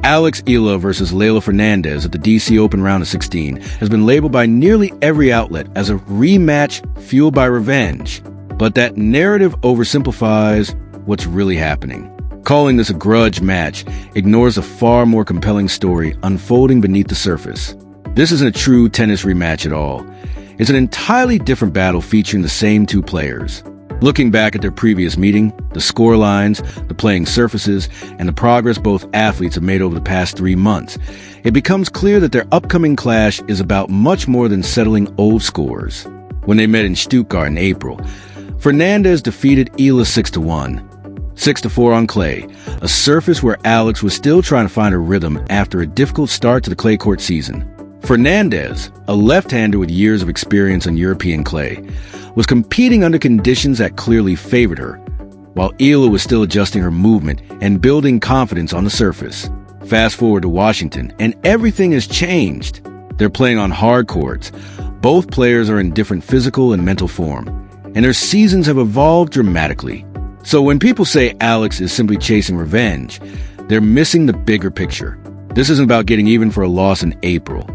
Alex Eala versus Leylah Fernandez at the DC Open round of 16 has been labeled by nearly every outlet as a rematch fueled by revenge. But that narrative oversimplifies what's really happening. Calling this a grudge match ignores a far more compelling story unfolding beneath the surface. This isn't a true tennis rematch at all. It's an entirely different battle featuring the same two players. Looking back at their previous meeting, the score lines, the playing surfaces, and the progress both athletes have made over the past 3 months, it becomes clear that their upcoming clash is about much more than settling old scores. When they met in Stuttgart in April, Fernandez defeated Eala 6-1, 6-4 on clay, a surface where Alex was still trying to find a rhythm after a difficult start to the clay court season. Fernandez, a left-hander with years of experience on European clay, was competing under conditions that clearly favored her, while Eala was still adjusting her movement and building confidence on the surface. Fast forward to Washington, and everything has changed. They're playing on hard courts. Both players are in different physical and mental form, and their seasons have evolved dramatically. So when people say Alex is simply chasing revenge, they're missing the bigger picture. This isn't about getting even for a loss in April.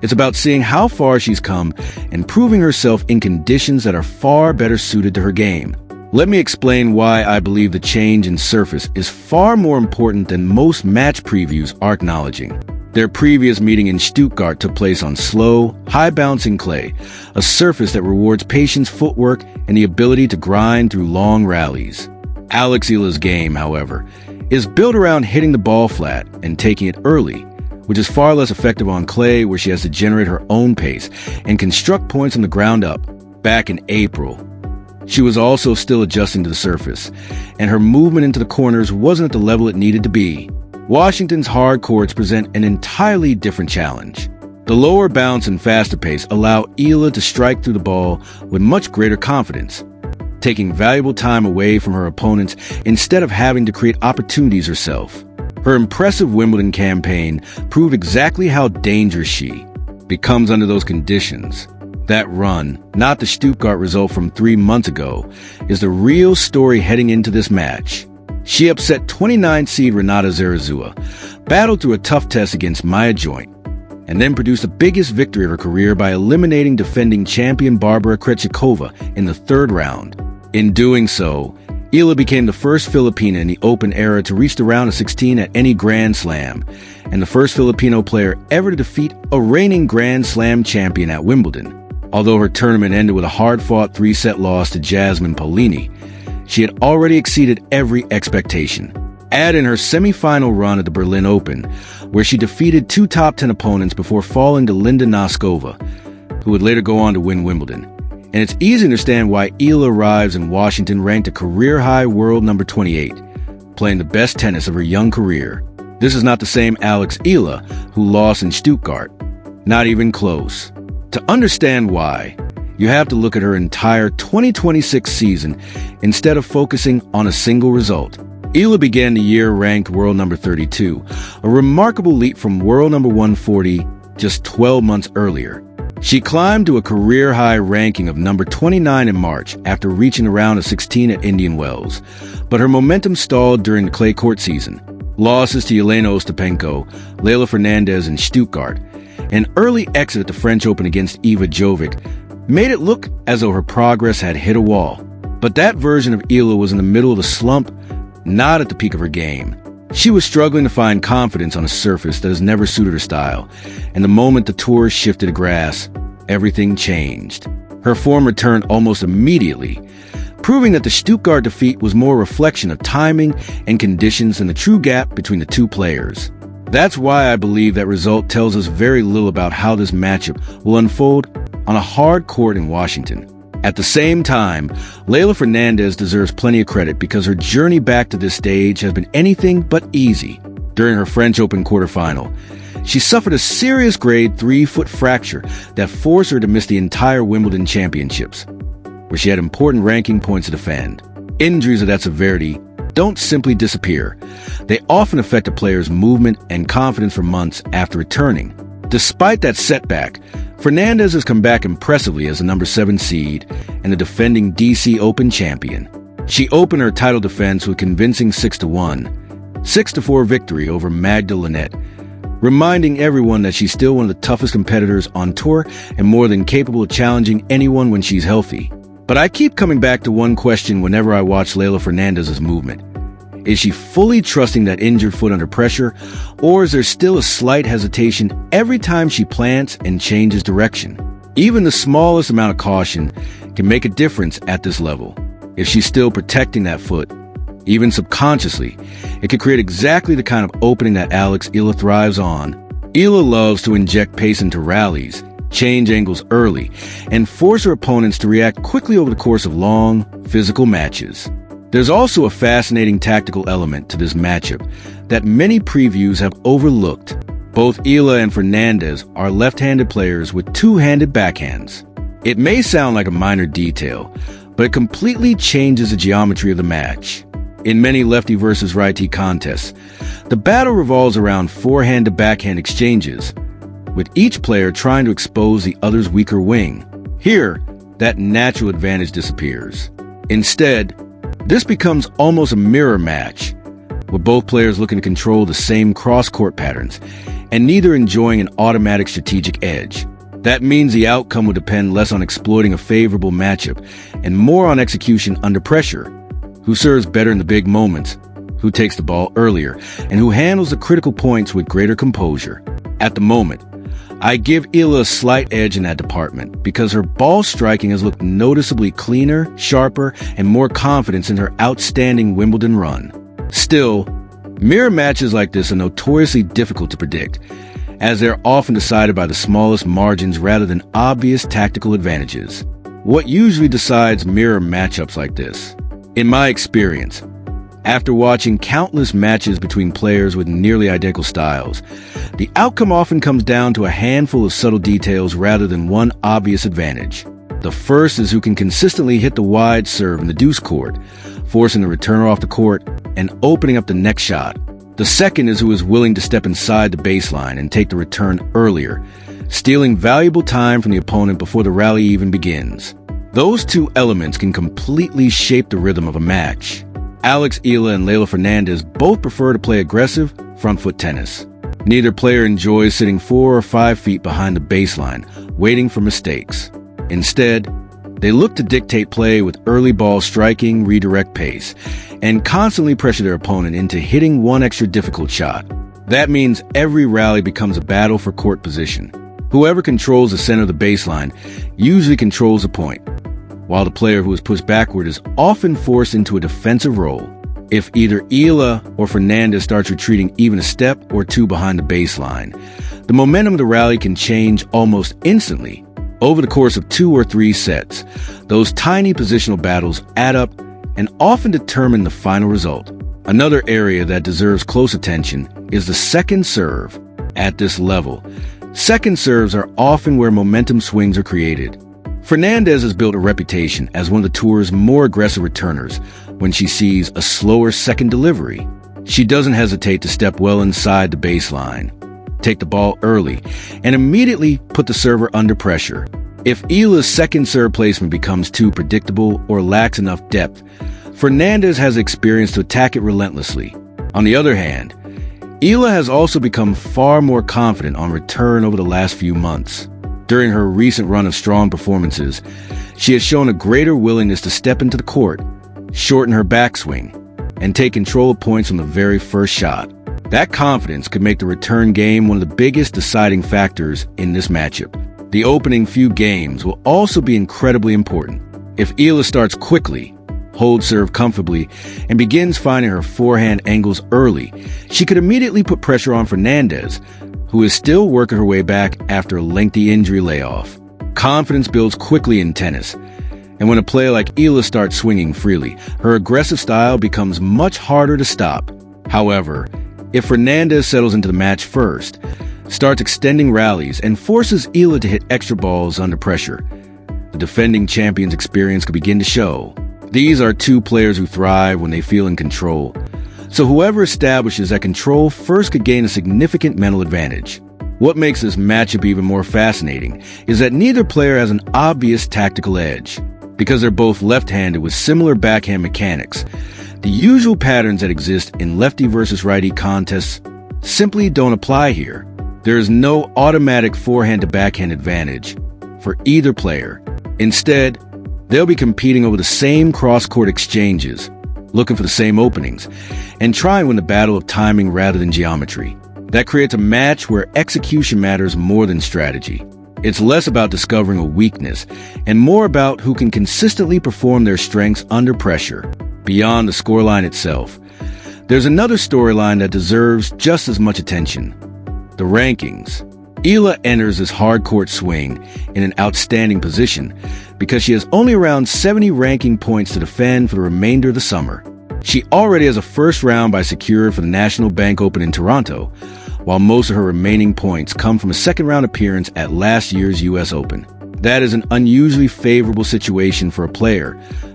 It's about seeing how far she's come and proving herself in conditions that are far better suited to her game. Let me explain why I believe the change in surface is far more important than most match previews are acknowledging. Their previous meeting in Stuttgart took place on slow, high-bouncing clay, a surface that rewards patience, footwork, and the ability to grind through long rallies. Alex Eala's game, however, is built around hitting the ball flat and taking it early, which is far less effective on clay where she has to generate her own pace and construct points from the ground up. Back in April, she was also still adjusting to the surface, and her movement into the corners wasn't at the level it needed to be. Washington's hard courts present an entirely different challenge. The lower bounce and faster pace allow Eala to strike through the ball with much greater confidence, taking valuable time away from her opponents instead of having to create opportunities herself. Her impressive Wimbledon campaign proved exactly how dangerous she becomes under those conditions. That run, not the Stuttgart result from 3 months ago, is the real story heading into this match. She upset 29 seed Renata Zarazua, battled through a tough test against Maya Joint, and then produced the biggest victory of her career by eliminating defending champion Barbara Krejcikova in the 3rd round. In doing so, Eala became the first Filipina in the Open era to reach the round of 16 at any Grand Slam, and the first Filipino player ever to defeat a reigning Grand Slam champion at Wimbledon. Although her tournament ended with a hard-fought 3-set loss to Jasmine Paolini, she had already exceeded every expectation. Add in her semi-final run at the Berlin Open, where she defeated 2 top 10 opponents before falling to Linda Noskova, who would later go on to win Wimbledon. And it's easy to understand why Eala arrives in Washington ranked a career-high world number 28, playing the best tennis of her young career. This is not the same Alex Eala who lost in Stuttgart. Not even close. To understand why, you have to look at her entire 2026 season instead of focusing on a single result. Eala began the year ranked world number 32, a remarkable leap from world number 140 just 12 months earlier. She climbed to a career-high ranking of number 29 in March after reaching the round of 16 at Indian Wells, but her momentum stalled during the clay court season. Losses to Jelena Ostapenko, Leylah Fernandez in Stuttgart, an early exit at the French Open against Iva Jovic made it look as though her progress had hit a wall. But that version of Eala was in the middle of the slump, not at the peak of her game. She was struggling to find confidence on a surface that has never suited her style, and the moment the tour shifted to grass, everything changed. Her form returned almost immediately, proving that the Stuttgart defeat was more a reflection of timing and conditions than the true gap between the two players. That's why I believe that result tells us very little about how this matchup will unfold on a hard court in Washington. At the same time, Leylah Fernandez deserves plenty of credit because her journey back to this stage has been anything but easy. During her French Open quarterfinal, she suffered a serious grade 3 foot fracture that forced her to miss the entire Wimbledon championships, where she had important ranking points to defend. Injuries of that severity don't simply disappear. They often affect a player's movement and confidence for months after returning. Despite that setback, Fernandez has come back impressively as the number 7 seed and the defending DC Open champion. She opened her title defense with convincing 6-1, 6-4 victory over Mubadala, reminding everyone that she's still one of the toughest competitors on tour and more than capable of challenging anyone when she's healthy. But I keep coming back to one question whenever I watch Leylah Fernandez's movement. Is she fully trusting that injured foot under pressure, or is there still a slight hesitation every time she plants and changes direction? Even the smallest amount of caution can make a difference at this level. If she's still protecting that foot, even subconsciously, it could create exactly the kind of opening that Alex Eala thrives on. Eala loves to inject pace into rallies, change angles early, and force her opponents to react quickly over the course of long, physical matches. There's also a fascinating tactical element to this matchup that many previews have overlooked. Both Eala and Fernandez are left-handed players with two-handed backhands. It may sound like a minor detail, but it completely changes the geometry of the match. In many lefty versus righty contests, the battle revolves around four-handed backhand exchanges, with each player trying to expose the other's weaker wing. Here, that natural advantage disappears. Instead, this becomes almost a mirror match, with both players looking to control the same cross-court patterns, and neither enjoying an automatic strategic edge. That means the outcome will depend less on exploiting a favorable matchup and more on execution under pressure. Who serves better in the big moments, who takes the ball earlier, and who handles the critical points with greater composure. At the moment, I give Eala a slight edge in that department because her ball striking has looked noticeably cleaner, sharper, and more confident in her outstanding Wimbledon run. Still, mirror matches like this are notoriously difficult to predict, as they're often decided by the smallest margins rather than obvious tactical advantages. What usually decides mirror matchups like this? In my experience, after watching countless matches between players with nearly identical styles, the outcome often comes down to a handful of subtle details rather than one obvious advantage. The first is who can consistently hit the wide serve in the deuce court, forcing the returner off the court and opening up the next shot. The second is who is willing to step inside the baseline and take the return earlier, stealing valuable time from the opponent before the rally even begins. Those two elements can completely shape the rhythm of a match. Alex Eala and Leylah Fernandez both prefer to play aggressive front foot tennis. Neither player enjoys sitting 4 or 5 feet behind the baseline, waiting for mistakes. Instead, they look to dictate play with early ball striking, redirect pace, and constantly pressure their opponent into hitting one extra difficult shot. That means every rally becomes a battle for court position. Whoever controls the center of the baseline usually controls the point, while the player who is pushed backward is often forced into a defensive role. If either Eala or Fernandez starts retreating even a step or two behind the baseline, the momentum of the rally can change almost instantly. Over the course of 2 or 3 sets, those tiny positional battles add up and often determine the final result. Another area that deserves close attention is the second serve. At this level, second serves are often where momentum swings are created. Fernandez has built a reputation as one of the tour's more aggressive returners when she sees a slower second delivery. She doesn't hesitate to step well inside the baseline, take the ball early, and immediately put the server under pressure. If Eala's second serve placement becomes too predictable or lacks enough depth, Fernandez has experience to attack it relentlessly. On the other hand, Eala has also become far more confident on return over the last few months. During her recent run of strong performances, she has shown a greater willingness to step into the court, shorten her backswing, and take control of points from the very first shot. That confidence could make the return game one of the biggest deciding factors in this matchup. The opening few games will also be incredibly important. If Eala starts quickly, holds serve comfortably, and begins finding her forehand angles early, she could immediately put pressure on Fernandez, who is still working her way back after a lengthy injury layoff. Confidence builds quickly in tennis, and when a player like Eala starts swinging freely, her aggressive style becomes much harder to stop. However, if Fernandez settles into the match first, starts extending rallies, and forces Eala to hit extra balls under pressure, the defending champion's experience could begin to show. These are two players who thrive when they feel in control, so whoever establishes that control first could gain a significant mental advantage. What makes this matchup even more fascinating is that neither player has an obvious tactical edge. Because they're both left-handed with similar backhand mechanics, The usual patterns that exist in lefty versus righty contests simply don't apply here. There is no automatic forehand to backhand advantage for either player. Instead, they'll be competing over the same cross-court exchanges, looking for the same openings, and try and win the battle of timing rather than geometry. That creates a match where execution matters more than strategy. It's less about discovering a weakness and more about who can consistently perform their strengths under pressure. Beyond the scoreline itself, there's another storyline that deserves just as much attention: the rankings. Eala enters this hard-court swing in an outstanding position because she has only around 70 ranking points to defend for the remainder of the summer. She already has a first round bye secured for the National Bank Open in Toronto, while most of her remaining points come from a second-round appearance at last year's U.S. Open. That is an unusually favorable situation for a player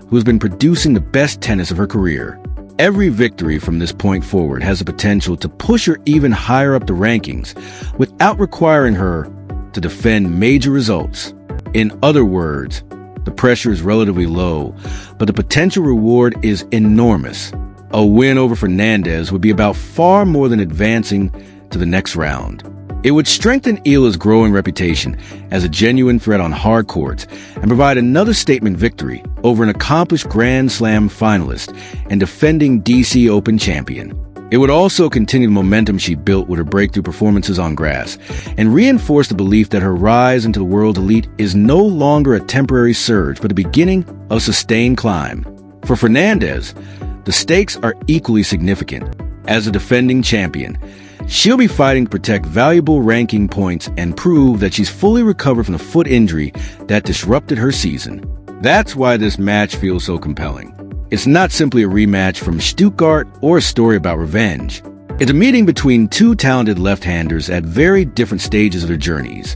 who has been producing the best tennis of her career. Every victory from this point forward has the potential to push her even higher up the rankings without requiring her to defend major results. In other words, the pressure is relatively low, but the potential reward is enormous. A win over Fernandez would be about far more than advancing to the next round. It would strengthen Eala's growing reputation as a genuine threat on hard courts and provide another statement victory over an accomplished Grand Slam finalist and defending DC Open champion. It would also continue the momentum she built with her breakthrough performances on grass and reinforce the belief that her rise into the world elite is no longer a temporary surge, but the beginning of a sustained climb. For Fernandez, the stakes are equally significant. As a defending champion, she'll be fighting to protect valuable ranking points and prove that she's fully recovered from the foot injury that disrupted her season. That's why this match feels so compelling. It's not simply a rematch from Stuttgart or a story about revenge. It's a meeting between two talented left-handers at very different stages of their journeys.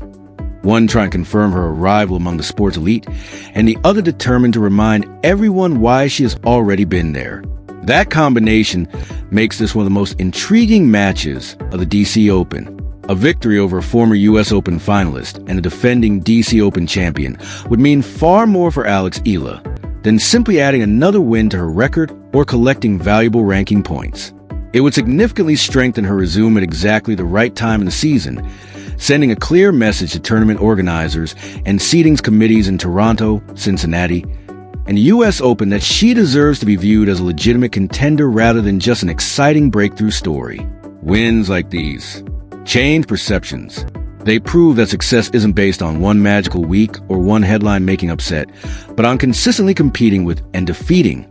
One trying to confirm her arrival among the sport's elite, and the other determined to remind everyone why she has already been there. That combination makes this one of the most intriguing matches of the DC Open. A victory over a former U.S. Open finalist and a defending DC Open champion would mean far more for Alex Eala than simply adding another win to her record or collecting valuable ranking points. It would significantly strengthen her resume at exactly the right time in the season, sending a clear message to tournament organizers and seedings committees in Toronto, Cincinnati, and the U.S. Open that she deserves to be viewed as a legitimate contender rather than just an exciting breakthrough story. Wins like these change perceptions. They prove that success isn't based on one magical week or one headline-making upset, but on consistently competing with and defeating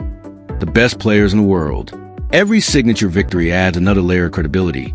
the best players in the world. Every signature victory adds another layer of credibility,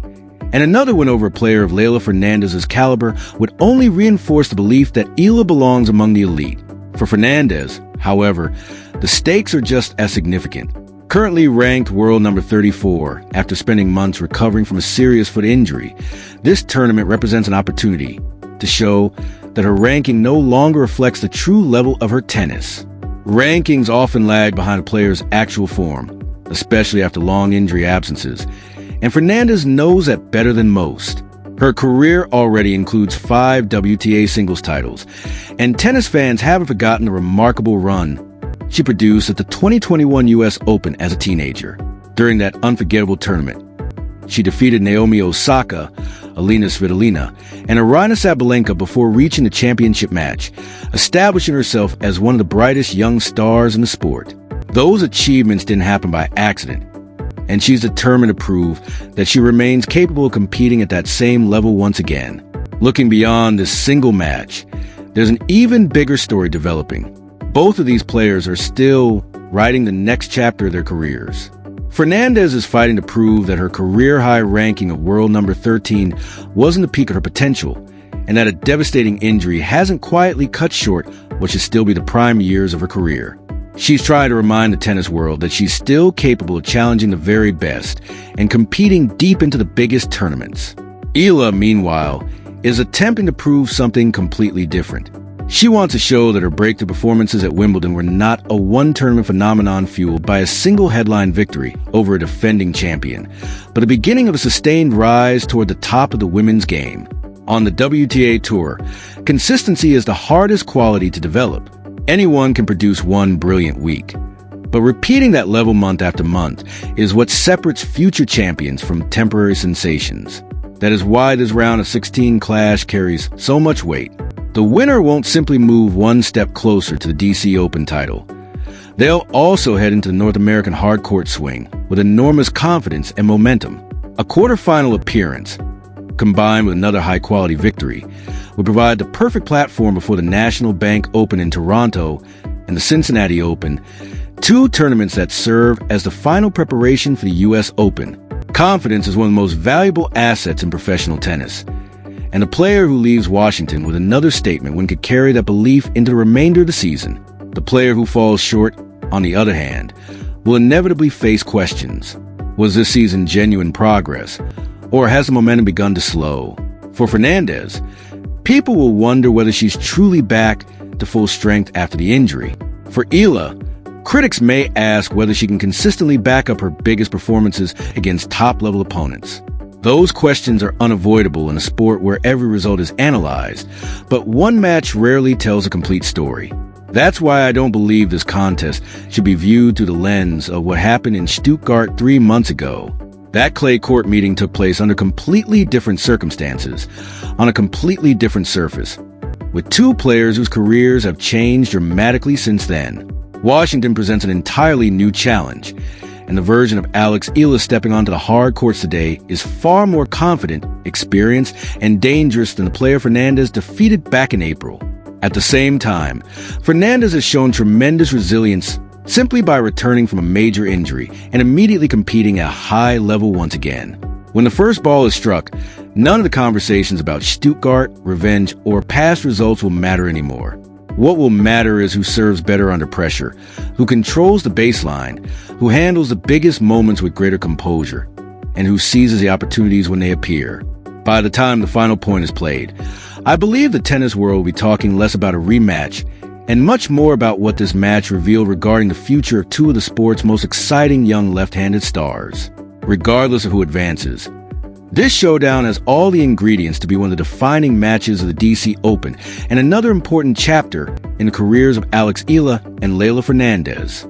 and another win over a player of Leylah Fernandez's caliber would only reinforce the belief that Eala belongs among the elite. For Fernandez, however, the stakes are just as significant. Currently ranked world number 34, after spending months recovering from a serious foot injury, this tournament represents an opportunity to show that her ranking no longer reflects the true level of her tennis. Rankings often lag behind a player's actual form, especially after long injury absences, and Fernandez knows that better than most. Her career already includes 5 WTA singles titles, and tennis fans haven't forgotten the remarkable run she produced at the 2021 U.S. Open as a teenager. During that unforgettable tournament, she defeated Naomi Osaka, Alina Svitolina, and Aryna Sabalenka before reaching the championship match, establishing herself as one of the brightest young stars in the sport. Those achievements didn't happen by accident, and she's determined to prove that she remains capable of competing at that same level once again. Looking beyond this single match, there's an even bigger story developing. Both of these players are still writing the next chapter of their careers. Fernandez is fighting to prove that her career-high ranking of world number 13 wasn't the peak of her potential, and that a devastating injury hasn't quietly cut short what should still be the prime years of her career. She's trying to remind the tennis world that she's still capable of challenging the very best and competing deep into the biggest tournaments. Eala, meanwhile, is attempting to prove something completely different. She wants to show that her breakthrough performances at Wimbledon were not a one-tournament phenomenon fueled by a single headline victory over a defending champion, but the beginning of a sustained rise toward the top of the women's game. On the WTA Tour, consistency is the hardest quality to develop. Anyone can produce one brilliant week, But repeating that level month after month is what separates future champions from temporary sensations. That is why this round of 16 clash carries so much weight. The winner won't simply move one step closer to the DC Open title. They'll also head into the North American hardcourt swing with enormous confidence and momentum. A quarterfinal appearance, combined with another high-quality victory, would provide the perfect platform before the National Bank Open in Toronto and the Cincinnati Open, two tournaments that serve as the final preparation for the U.S. Open. Confidence is one of the most valuable assets in professional tennis, and a player who leaves Washington with another statement could carry that belief into the remainder of the season. The player who falls short, on the other hand, will inevitably face questions. Was this season genuine progress, or has the momentum begun to slow? For Fernandez, people will wonder whether she's truly back to full strength after the injury. For Eala, critics may ask whether she can consistently back up her biggest performances against top-level opponents. Those questions are unavoidable in a sport where every result is analyzed, but one match rarely tells a complete story. That's why I don't believe this contest should be viewed through the lens of what happened in Stuttgart 3 months ago. That clay court meeting took place under completely different circumstances, on a completely different surface, with two players whose careers have changed dramatically since then. Washington presents an entirely new challenge, and the version of Alex Eala stepping onto the hard courts today is far more confident, experienced, and dangerous than the player Fernandez defeated back in April. At the same time, Fernandez has shown tremendous resilience simply by returning from a major injury and immediately competing at a high level once again. When the first ball is struck, none of the conversations about Stuttgart, revenge, or past results will matter anymore. What will matter is who serves better under pressure, who controls the baseline, who handles the biggest moments with greater composure, and who seizes the opportunities when they appear. By the time the final point is played, I believe the tennis world will be talking less about a rematch and much more about what this match revealed regarding the future of two of the sport's most exciting young left-handed stars. Regardless of who advances, this showdown has all the ingredients to be one of the defining matches of the DC Open and another important chapter in the careers of Alex Eala and Leylah Fernandez.